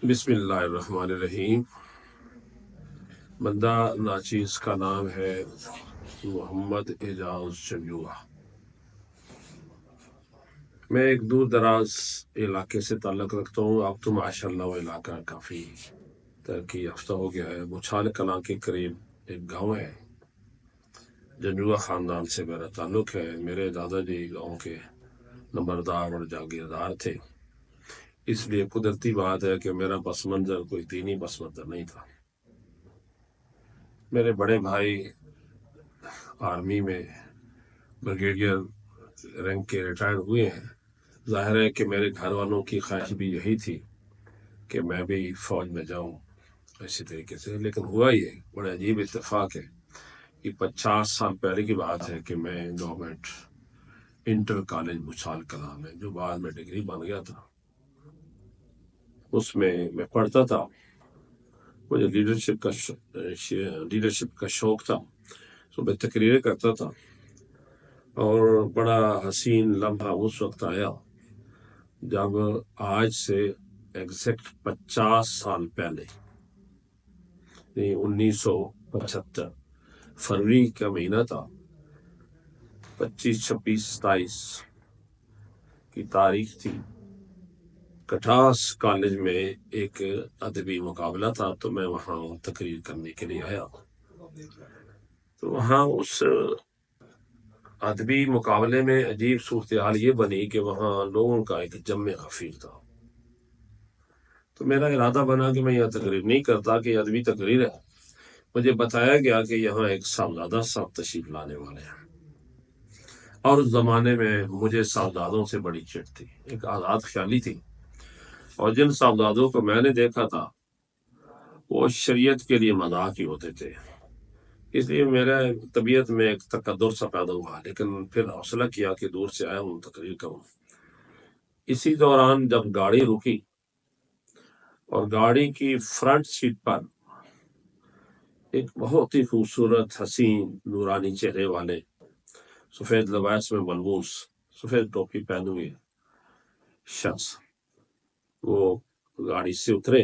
بسم اللہ الرحمن الرحیم۔ بندہ ناچیز کا نام ہے محمد اعجاز جمیوہ۔ میں ایک دور دراز علاقے سے تعلق رکھتا ہوں۔ اب تو ماشاء اللہ وہ علاقہ کافی ترقی یافتہ ہو گیا ہے۔ بچھال کلاں کے قریب ایک گاؤں ہے، جمیوہ خاندان سے میرا تعلق ہے۔ میرے دادا جی گاؤں کے نمبردار اور جاگیردار تھے، اس لیے قدرتی بات ہے کہ میرا پس منظر کوئی دینی پس منظر نہیں تھا۔ میرے بڑے بھائی آرمی میں بریگیڈیئر رینک کے ریٹائرڈ ہوئے ہیں۔ ظاہر ہے کہ میرے گھر والوں کی خواہش بھی یہی تھی کہ میں بھی فوج میں جاؤں اسی طریقے سے، لیکن ہوا یہ بڑا عجیب اتفاق ہے کہ 50 سال پہلے کی بات ہے کہ میں گورنمنٹ انٹر کالج بچھال کلاں میں، جو بعد میں ڈگری بن گیا تھا، اس میں پڑھتا تھا۔ مجھے لیڈرشپ کا شوق تھا، تو میں تقریریں کرتا تھا۔ اور بڑا حسین لمحہ اس وقت آیا جب آج سے ایگزیکٹ 50 سال پہلے، 1975 فروری کا مہینہ تھا، 25 26 27 کی تاریخ تھی۔ کٹاس کالج میں ایک ادبی مقابلہ تھا، تو میں وہاں تقریر کرنے کے لیے آیا۔ تو وہاں اس ادبی مقابلے میں عجیب صورتحال یہ بنی کہ وہاں لوگوں کا ایک جمع غفیر تھا۔ تو میرا ارادہ بنا کہ میں یہاں تقریر نہیں کرتا، کہ ادبی تقریر ہے۔ مجھے بتایا گیا کہ یہاں ایک صاحبزادہ صاحب تشریف لانے والے ہیں، اور اس زمانے میں مجھے صاحبزادوں سے بڑی چڑ تھی، ایک آزاد خیالی تھی، اور جن صاحبزادوں کو میں نے دیکھا تھا وہ شریعت کے لیے مذاق ہی ہوتے تھے۔ اس لیے میرے طبیعت میں ایک تقدر سا پیدا ہوا، لیکن پھر حوصلہ کیا کہ دور سے آیا ہوں تقریر کروں۔ اسی دوران جب گاڑی رکی اور گاڑی کی فرنٹ سیٹ پر ایک بہت ہی خوبصورت حسین نورانی چہرے والے، سفید لباس میں ملبوس، سفید ٹوپی پہنے ہوئے شخص وہ گاڑی سے اترے،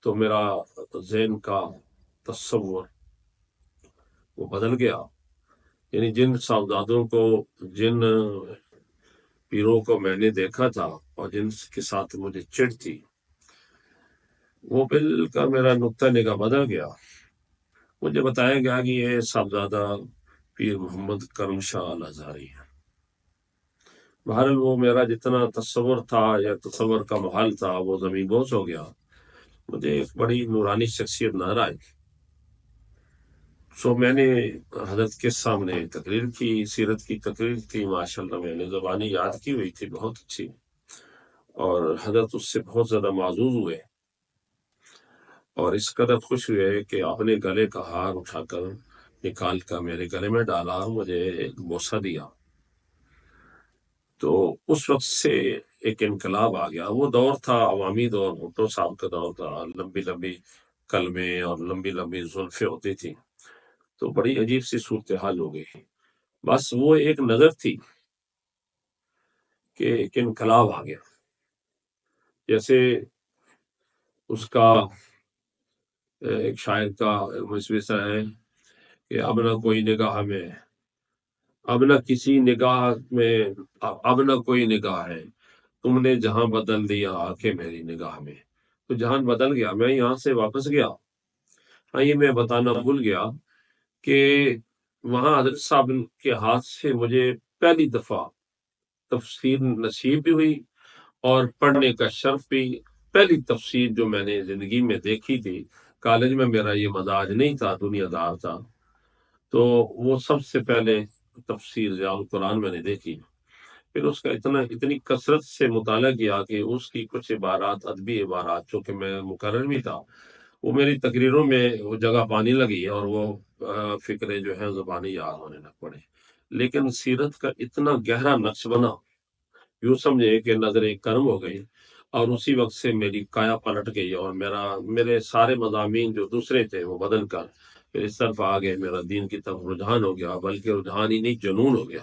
تو میرا ذہن کا تصور وہ بدل گیا۔ یعنی جن صاحبزادوں کو، جن پیروں کو میں نے دیکھا تھا اور جن کے ساتھ مجھے چڑ تھی، وہ بالکل میرا نقطہ نگاہ بدل گیا۔ مجھے بتایا گیا کہ یہ صاحبزادہ پیر محمد کرم شاہ الازہری ہے۔ بہرحال وہ میرا جتنا تصور تھا یا تصور کا محل تھا وہ زمین بوس ہو گیا۔ مجھے ایک بڑی نورانی شخصیت نظر آئی، سو میں نے حضرت کے سامنے تقریر کی، سیرت کی تقریر کی۔ ماشاءاللہ میں نے زبانی یاد کی ہوئی تھی بہت اچھی، اور حضرت اس سے بہت زیادہ معزوز ہوئے، اور اس قدر خوش ہوئے کہ اپنے گلے کا ہار اٹھا کر نکال کر میرے گلے میں ڈالا، مجھے ایک بوسہ دیا۔ تو اس وقت سے ایک انقلاب آ گیا۔ وہ دور تھا عوامی دور، بھٹو صاحب کا دور تھا، لمبی لمبی کلمے اور لمبی لمبی زلفیں ہوتی تھی، تو بڑی عجیب سی صورتحال ہو گئی۔ بس وہ ایک نظر تھی کہ ایک انقلاب آ گیا۔ جیسے اس کا ایک شاعر کا مصوصہ ہے کہ اب نہ کوئی نگاہ میں، اب نہ کسی نگاہ میں، اب نہ کوئی نگاہ ہے، تم نے جہاں بدل دیا آ کے میری نگاہ میں۔ تو جہان بدل گیا، میں یہاں سے واپس گیا۔ ہاں، یہ میں بتانا بھول گیا کہ وہاں حضرت صاحب کے ہاتھ سے مجھے پہلی دفعہ تفسیر نصیب بھی ہوئی، اور پڑھنے کا شرف بھی۔ پہلی تفسیر جو میں نے زندگی میں دیکھی تھی، کالج میں میرا یہ مزاج نہیں تھا، دنیا دار تھا، تو وہ سب سے پہلے تفسیر ضیاء القرآن میں نے دیکھی۔ پھر اس کا اتنی کثرت سے مطالعہ کیا کہ اس کی کچھ عبارات، ادبی عبارات، چونکہ میں مقرر بھی تھا، وہ میری تقریروں میں وہ جگہ پانی لگی، اور وہ فکرے جو ہیں زبانی یاد ہونے لگ پڑے۔ لیکن سیرت کا اتنا گہرا نقش بنا، یوں سمجھے کہ نظر کرم ہو گئی، اور اسی وقت سے میری کایا پلٹ گئی، اور میرے سارے مضامین جو دوسرے تھے وہ بدل کر پھر اس طرف آ گئے۔ میرا دین کی طرف رجحان ہو گیا، بلکہ رجحان ہی نہیں، جنون ہو گیا۔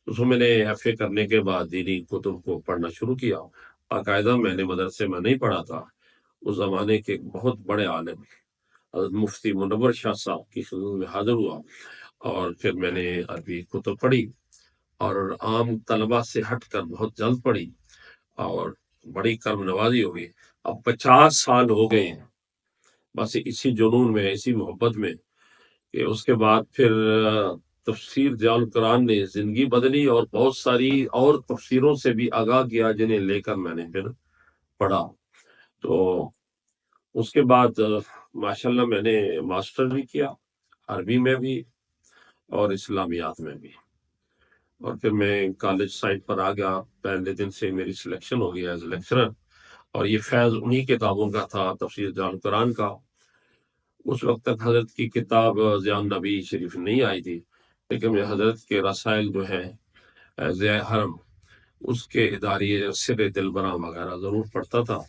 اس میں نے ایف اے کرنے کے بعد دینی کتب کو پڑھنا شروع کیا، باقاعدہ میں نے مدرسے میں نہیں پڑھا تھا، اس زمانے کے ایک بہت بڑے عالم حضرت مفتی منور شاہ صاحب کی خدمت میں حاضر ہوا، اور پھر میں نے عربی کتب پڑھی اور عام طلبہ سے ہٹ کر بہت جلد پڑھی، اور بڑی کرم نوازی ہوگی۔ اب 50 سال ہو گئے ہیں بس اسی جنون میں، اسی محبت میں، کہ اس کے بعد پھر تفسیر ضیاء القرآن نے زندگی بدلی اور بہت ساری اور تفسیروں سے بھی آگاہ کیا، جنہیں لے کر میں نے پھر پڑھا۔ تو اس کے بعد ماشاءاللہ میں نے ماسٹر بھی کیا، عربی میں بھی اور اسلامیات میں بھی، اور پھر میں کالج سائٹ پر آ گیا۔ پہلے دن سے میری سلیکشن ہو گیا ایز لیکچرر، اور یہ فیض انہی کتابوں کا تھا، تفسیر ضیاء القرآن کا۔ اس وقت تک حضرت کی کتاب ضیاء النبی شریف نہیں آئی تھی، لیکن میں حضرت کے رسائل جو ہے ضیاء حرم، اس کے اداریے سر دلبراں وغیرہ ضرور پڑھتا تھا،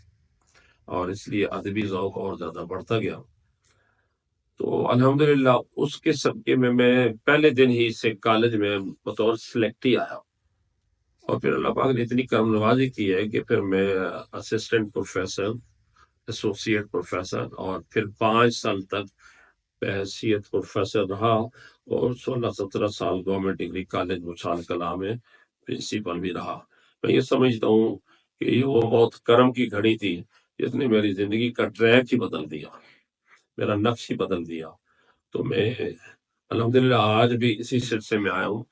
اور اس لیے ادبی ذوق اور زیادہ بڑھتا گیا۔ تو الحمدللہ اس کے صدقے میں پہلے دن ہی سے کالج میں بطور سلیکٹی آیا، اور پھر اللہ پاک نے اتنی کرم نوازی کی ہے کہ پھر میں اسسٹنٹ پروفیسر، ایسوسیٹ پروفیسر، اور پھر 5 سال تک بحیثیت پروفیسر رہا، اور 16-17 سال گورنمنٹ ڈگری کالج بچھال کلاں میں پرنسپل بھی رہا۔ میں یہ سمجھتا ہوں کہ یہ وہ بہت کرم کی گھڑی تھی جس نے میری زندگی کا ٹریک ہی بدل دیا، میرا نقش ہی بدل دیا۔ تو میں الحمدللہ آج بھی اسی سلسلے میں آیا ہوں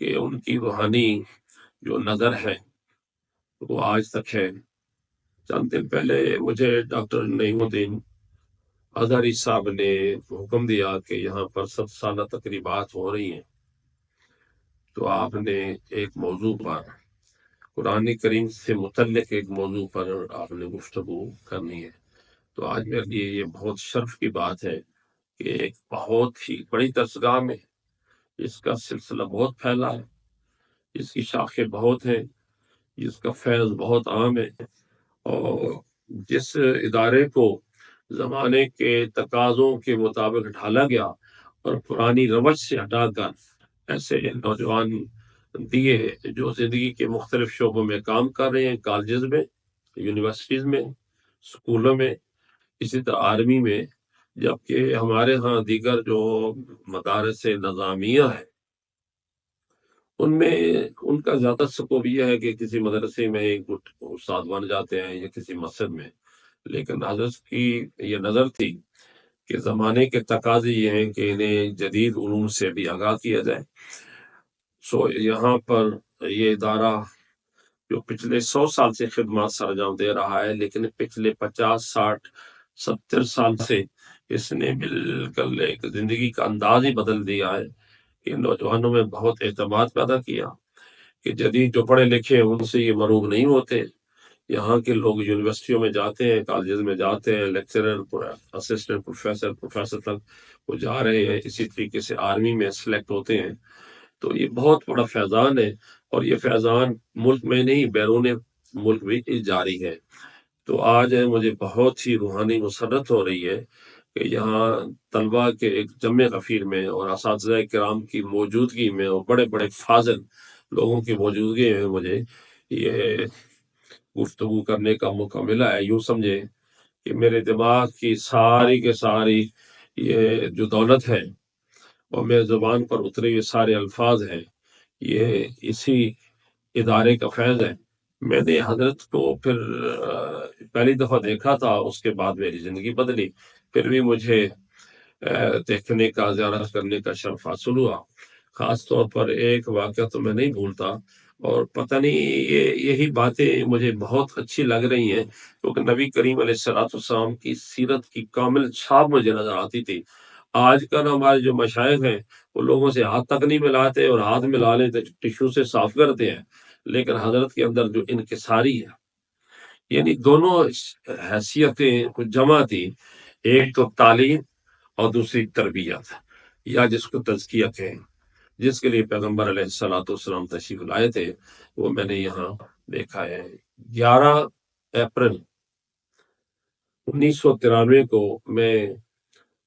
کہ ان کی روحانی جو نظر ہے وہ آج تک ہے۔ چند دن پہلے مجھے ڈاکٹر نعیم الدین اظہری صاحب نے حکم دیا کہ یہاں پر 7 سالہ تقریبات ہو رہی ہیں، تو آپ نے ایک موضوع پر، قرآن کریم سے متعلق ایک موضوع پر آپ نے گفتگو کرنی ہے۔ تو آج میرے لیے یہ بہت شرف کی بات ہے کہ ایک بہت ہی بڑی درسگاہ میں اس کا سلسلہ بہت پھیلا ہے، اس کی شاخیں بہت ہیں، جس کا فیض بہت عام ہے، اور جس ادارے کو زمانے کے تقاضوں کے مطابق ڈھالا گیا اور پرانی روش سے ہٹا کر ایسے نوجوان دیے جو زندگی کے مختلف شعبوں میں کام کر رہے ہیں، کالجز میں، یونیورسٹیز میں، اسکولوں میں، اسی طرح آرمی میں، جبکہ ہمارے ہاں دیگر جو مدارس نظامیہ ہیں ان میں ان کا زیادہ سکوب یہ ہے کہ کسی مدرسے میں ایک استاد بن جاتے ہیں یا کسی مسجد میں، لیکن حضرت کی یہ نظر تھی کہ زمانے کے تقاضے یہ ہیں کہ انہیں جدید علوم سے بھی آگاہ کیا جائے۔ یہاں پر یہ ادارہ جو پچھلے 100 سال سے خدمات سر انجام دے رہا ہے، لیکن پچھلے 50 60 70 سال سے اس نے بالکل ایک زندگی کا انداز ہی بدل دیا ہے کہ نوجوانوں میں بہت اعتماد پیدا کیا کہ جدید جو پڑھے لکھے ہیں ان سے یہ مروب نہیں ہوتے۔ یہاں کے لوگ یونیورسٹیوں میں جاتے ہیں، کالجز میں جاتے ہیں، لیکچرر، اسسٹنٹ پروفیسر تک وہ جا رہے ہیں، اسی طریقے سے آرمی میں سلیکٹ ہوتے ہیں۔ تو یہ بہت بڑا فیضان ہے، اور یہ فیضان ملک میں نہیں بیرون ملک بھی جاری ہے۔ تو آج مجھے بہت ہی روحانی مسرت ہو رہی ہے کہ یہاں طلباء کے ایک جمع غفیر میں اور اساتذہ کرام کی موجودگی میں اور بڑے بڑے فاضل لوگوں کی موجودگی میں مجھے یہ گفتگو کرنے کا موقع ملا ہے۔ یوں سمجھے کہ میرے دماغ کی ساری کے ساری یہ جو دولت ہے اور میرے زبان پر اترے یہ سارے الفاظ ہیں، یہ اسی ادارے کا فیض ہے۔ میں نے حضرت کو پھر پہلی دفعہ دیکھا تھا، اس کے بعد میری زندگی بدلی، پھر بھی مجھے دیکھنے کا، زیارت کرنے کا شرف حاصل ہوا۔ خاص طور پر ایک واقعہ تو میں نہیں بھولتا، اور پتہ نہیں یہی باتیں مجھے بہت اچھی لگ رہی ہیں کیونکہ نبی کریم علیہ السلام کی سیرت کی کامل چھاپ مجھے نظر آتی تھی۔ آج کل ہمارے جو مشائخ ہیں وہ لوگوں سے ہاتھ تک نہیں ملاتے، اور ہاتھ ملا لیں تو ٹشو سے صاف کرتے ہیں، لیکن حضرت کے اندر جو انکساری ہے، یعنی دونوں حیثیتیں کچھ جمع تھی، ایک تو تعلیم اور دوسری تربیت، یا جس کو تزکیہ کہیں، جس کے لیے پیغمبر علیہ السلام تشریف لائے تھے، وہ میں نے یہاں دیکھا ہے۔ 11 اپریل 1993 کو میں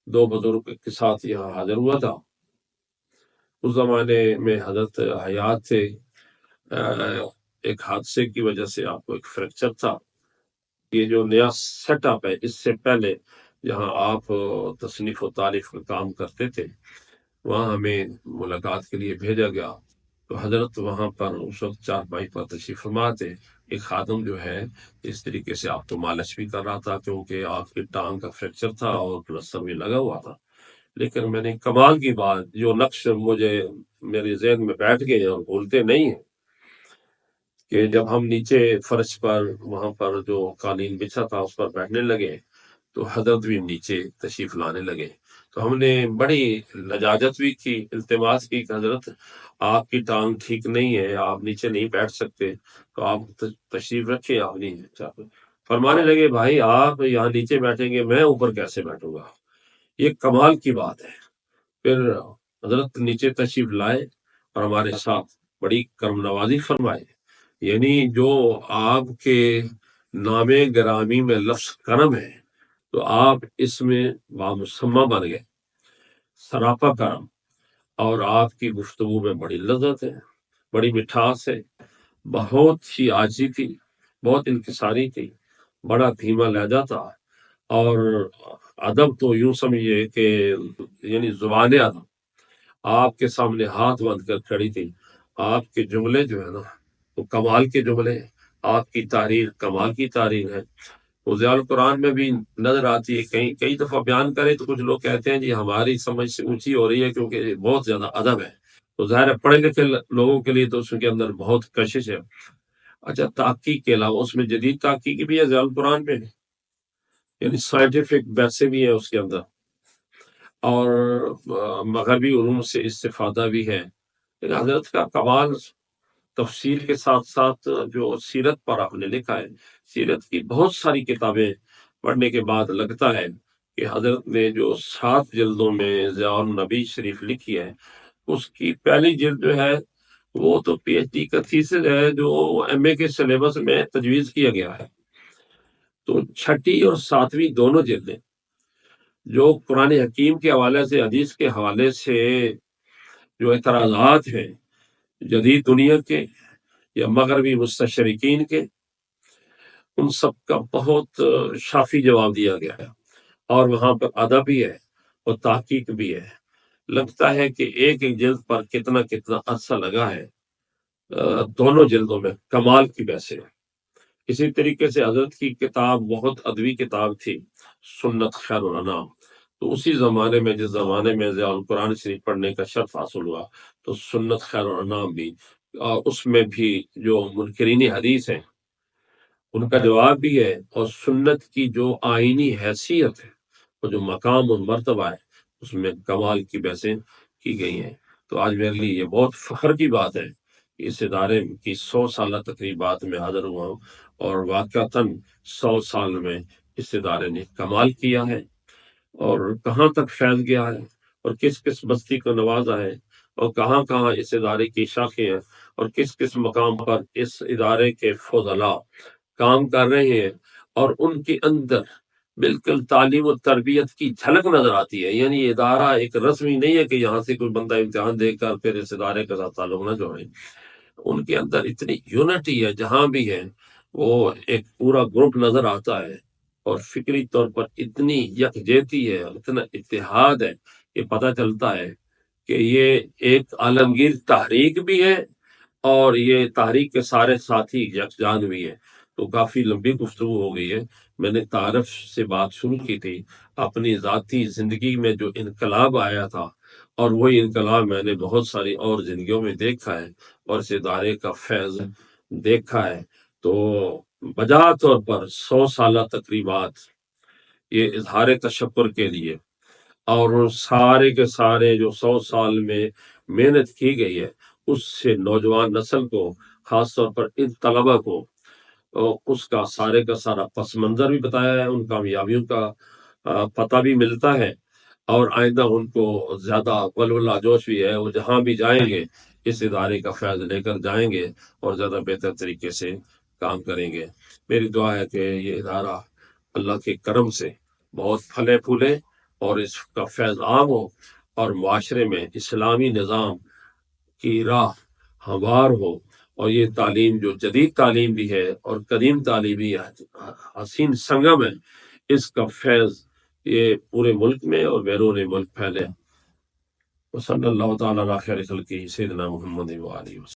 2 بزرگ کے ساتھ یہاں حاضر ہوا تھا۔ اس زمانے میں حضرت حیات تھے، ایک حادثے کی وجہ سے آپ کو ایک فریکچر تھا. یہ جو نیا سیٹ اپ ہے، اس سے پہلے جہاں آپ تصنیف و تعریف کا کام کرتے تھے وہاں ہمیں ملاقات کے لیے بھیجا گیا. تو حضرت وہاں پر اس وقت چارپائی پر تشریف فرما تھے. ایک خادم جو ہے اس طریقے سے آپ کو مالش بھی کر رہا تھا کیونکہ آپ کی ٹانگ کا فریکچر تھا اور پلسٹر بھی لگا ہوا تھا. لیکن میں نے کمال کی بات جو نقش مجھے میرے ذہن میں بیٹھ گئے اور بھولتے نہیں ہیں کہ جب ہم نیچے فرش پر وہاں پر جو قالین بچھا تھا اس پر بیٹھنے لگے تو حضرت بھی نیچے تشریف لانے لگے. تو ہم نے بڑی لجاجت بھی کی، التماس کی کہ حضرت آپ کی ٹانگ ٹھیک نہیں ہے، آپ نیچے نہیں بیٹھ سکتے، تو آپ تشریف رکھیں. آپ نہیں فرمانے لگے بھائی آپ یہاں نیچے بیٹھیں گے میں اوپر کیسے بیٹھوں گا. یہ کمال کی بات ہے. پھر حضرت نیچے تشریف لائے اور ہمارے ساتھ بڑی کرم نوازی فرمائے. یعنی جو آپ کے نام گرامی میں لفظ کرم ہے تو آپ اس میں بامسمہ بن گئے، سراپا کرم. اور آپ کی گفتگو میں بڑی لذت ہے، بڑی مٹھاس ہے، بہت ہی عاجزی تھی، بہت انکساری تھی، بڑا دھیما لہجہ تھا. اور ادب تو یوں سمجھیے کہ یعنی زبان ادب آپ کے سامنے ہاتھ باندھ کر کھڑی تھی. آپ کے جملے جو ہے نا وہ کمال کے جملے ہیں، آپ کی تحریر کمال کی تحریر ہے. وضیاء القرآن میں بھی نظر آتی ہے، کئی دفعہ بیان کرے تو کچھ لوگ کہتے ہیں جی ہماری سمجھ سے اونچی ہو رہی ہے کیونکہ بہت زیادہ ادب ہے. تو ظاہر ہے پڑھے لکھے لوگوں کے لیے تو اس کے اندر بہت کشش ہے. اچھا تحقیق کے علاوہ اس میں جدید تحقیق بھی ہے ضیاء القرآن میں، یعنی سائنٹیفک ویسے بھی ہے اس کے اندر، اور مغربی علوم سے استفادہ بھی ہے. لیکن حضرت کا کمال تفسیر کے ساتھ ساتھ جو سیرت پر آپ نے لکھا ہے، سیرت کی بہت ساری کتابیں پڑھنے کے بعد لگتا ہے کہ حضرت نے جو 7 جلدوں میں ضیاء النبی شریف لکھی ہے اس کی پہلی جلد جو ہے وہ تو پی ایچ ڈی کا تھیسس ہے جو ایم اے کے سلیبس میں تجویز کیا گیا ہے. تو 6 اور 7 دونوں جلدیں جو قرآن حکیم کے حوالے سے، حدیث کے حوالے سے جو اعتراضات ہیں جدید دنیا کے یا مغربی مستشرقین کے، ان سب کا بہت شافی جواب دیا گیا ہے. اور وہاں پر ادب بھی ہے اور تحقیق بھی ہے. لگتا ہے کہ ایک جلد پر کتنا عرصہ لگا ہے دونوں جلدوں میں، کمال کی ویسے. اسی طریقے سے حضرت کی کتاب بہت ادبی کتاب تھی، سنت خیر الانام. تو اسی زمانے میں جس زمانے میں ضیاء القرآن شریف پڑھنے کا شرف حاصل ہوا تو سنت خیر الانام بھی، اور اس میں بھی جو منکرین حدیث ہیں ان کا جواب بھی ہے، اور سنت کی جو آئینی حیثیت ہے اور جو مقام اور مرتبہ ہے اس میں کمال کی بحثیں کی گئی ہیں. تو آج میرے لیے یہ بہت فخر کی بات ہے کہ اس ادارے کی 100 سالہ تقریبات میں حاضر ہوا ہوں، اور واقعتاً 100 سال میں اس ادارے نے کمال کیا ہے اور کہاں تک پھیل گیا ہے اور کس کس بستی کو نوازا ہے اور کہاں کہاں اس ادارے کی شاخیں ہیں اور کس کس مقام پر اس ادارے کے فضلاء کام کر رہے ہیں. اور ان کے اندر بالکل تعلیم و تربیت کی جھلک نظر آتی ہے. یعنی یہ ادارہ ایک رسمی نہیں ہے کہ یہاں سے کوئی بندہ امتحان دے کر پھر اس ادارے کے ساتھ تعلق نہ جوڑے. ان کے اندر اتنی یونٹی ہے، جہاں بھی ہے وہ ایک پورا گروپ نظر آتا ہے، اور فکری طور پر اتنی یکجہتی ہے، اتنا اتحاد ہے کہ پتہ چلتا ہے کہ یہ ایک عالمگیر تحریک بھی ہے اور یہ تحریک کے سارے ساتھی یکجان بھی ہے. تو کافی لمبی گفتگو ہو گئی ہے. میں نے تعارف سے بات شروع کی تھی. اپنی ذاتی زندگی میں جو انقلاب آیا تھا اور وہی انقلاب میں نے بہت ساری اور زندگیوں میں دیکھا ہے اور اس ادارے کا فیض دیکھا ہے. تو بجا طور پر 100 سالہ تقریبات یہ اظہار تشکر کے لیے، اور سارے کے سارے جو 100 سال میں محنت کی گئی ہے اس سے نوجوان نسل کو، خاص طور پر ان طلبہ کو اس کا سارے کا سارا پس منظر بھی بتایا ہے، ان کامیابیوں کا پتہ بھی ملتا ہے، اور آئندہ ان کو زیادہ ولولہ جوش بھی ہے. وہ جہاں بھی جائیں گے اس ادارے کا فیض لے کر جائیں گے اور زیادہ بہتر طریقے سے کام کریں گے. میری دعا ہے کہ یہ ادارہ اللہ کے کرم سے بہت پھلے پھولے اور اس کا فیض عام ہو اور معاشرے میں اسلامی نظام کی راہ ہموار ہو اور یہ تعلیم جو جدید تعلیم بھی ہے اور قدیم تعلیمی حسین سنگم ہے، اس کا فیض یہ پورے ملک میں اور بیرون ملک پھیلے۔ وصلی اللہ تعالیٰ علی خیر خلقہ سیدنا محمد و آلہ وسلم۔